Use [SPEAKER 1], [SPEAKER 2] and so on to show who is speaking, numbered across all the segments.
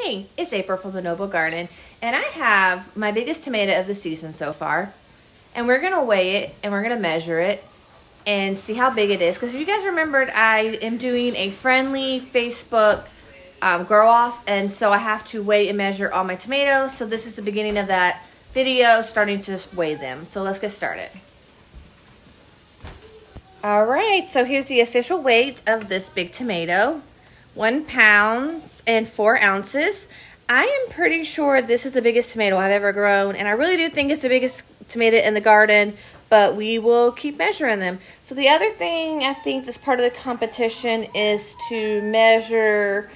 [SPEAKER 1] Hey, it's April from the Noble Garden, and I have my biggest tomato of the season so far, and we're going to weigh it, and we're going to measure it, and see how big it is, because if you guys remembered, I am doing a friendly Facebook grow off, and so I have to weigh and measure all my tomatoes, so this is the beginning of that video, starting to just weigh them. So let's get started. All right, so here's the official weight of this big tomato. 1 pound and 4 ounces. I am pretty sure this is the biggest tomato I've ever grown, and I really do think it's the biggest tomato in the garden, but we will keep measuring them. So the other thing I think that's part of the competition is to measure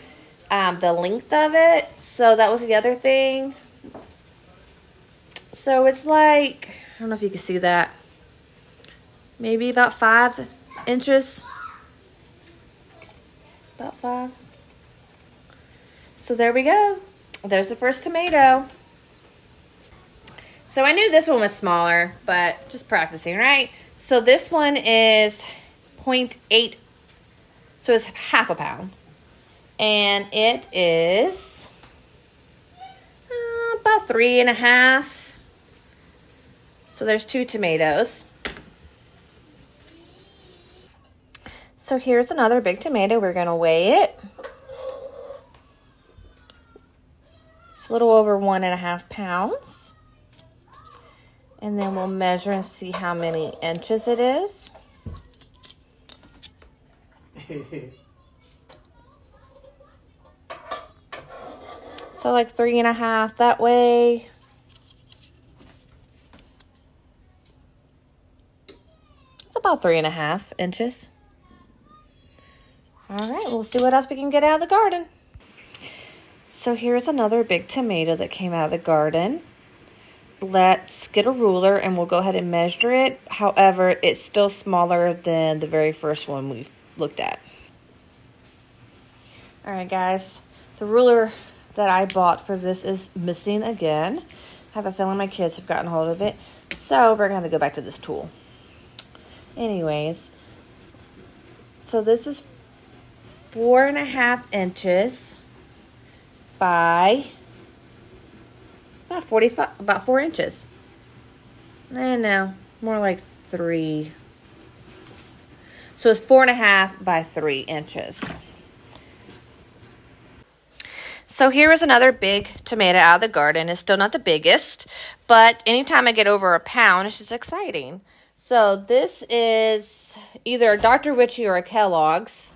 [SPEAKER 1] the length of it. So that was the other thing. So it's like, I don't know if you can see that, maybe about 5 inches. About 5. So there we go. There's the first tomato. So I knew this one was smaller, but just practicing, right? So this one is 0.8. So it's half a pound. And it is about 3.5. So there's 2 tomatoes. So here's another big tomato. We're going to weigh it. It's a little over 1.5 pounds. And then we'll measure and see how many inches it is. So like 3.5 that way. It's about 3.5 inches. All right, we'll see what else we can get out of the garden. So here's another big tomato that came out of the garden. Let's get a ruler and we'll go ahead and measure it. However, it's still smaller than the very first one we've looked at. All right, guys, the ruler that I bought for this is missing again. I have a feeling my kids have gotten hold of it. So we're gonna have to go back to this tool. Anyways, so this is 4.5 inches by about 4 inches. No, more like 3. So it's 4.5 by 3 inches. So here is another big tomato out of the garden. It's still not the biggest, but anytime I get over a pound, it's just exciting. So this is either a Dr. Witchy or a Kellogg's.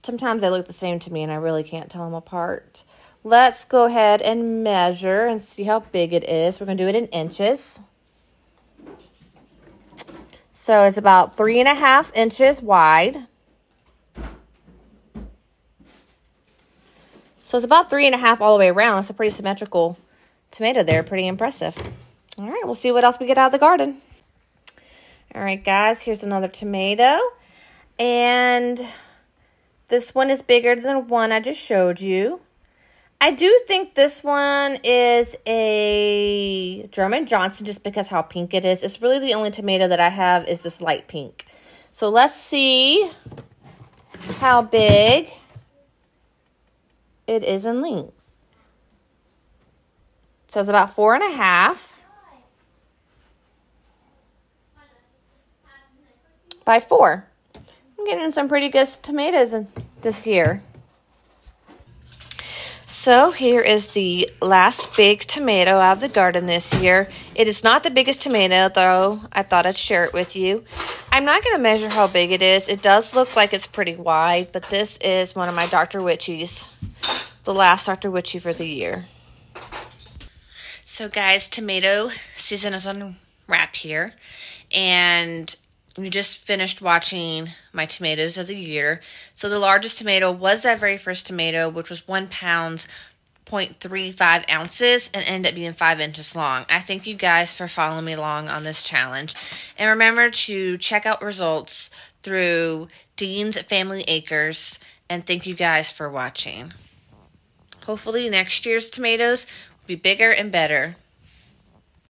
[SPEAKER 1] Sometimes they look the same to me and I really can't tell them apart. Let's go ahead and measure and see how big it is. We're going to do it in inches. So it's about 3.5 inches wide. So it's about 3.5 all the way around. That's a pretty symmetrical tomato there. Pretty impressive. All right, we'll see what else we get out of the garden. All right, guys, here's another tomato. And this one is bigger than the one I just showed you. I do think this one is a German Johnson just because how pink it is. It's really the only tomato that I have is this light pink. So let's see how big it is in length. So it's about 4.5 by 4. I'm getting some pretty good tomatoes this year. So here is the last big tomato out of the garden this year. It is not the biggest tomato, though I thought I'd share it with you. I'm not going to measure how big it is. It does look like it's pretty wide, but this is one of my Dr. Witchies. The last Dr. Witchy for the year. So guys, tomato season is on wrap here. And we just finished watching my tomatoes of the year. So the largest tomato was that very first tomato, which was 1 pound, 0.35 ounces, and ended up being 5 inches long. I thank you guys for following me along on this challenge. And remember to check out results through Dean's Family Acres. And thank you guys for watching. Hopefully next year's tomatoes will be bigger and better.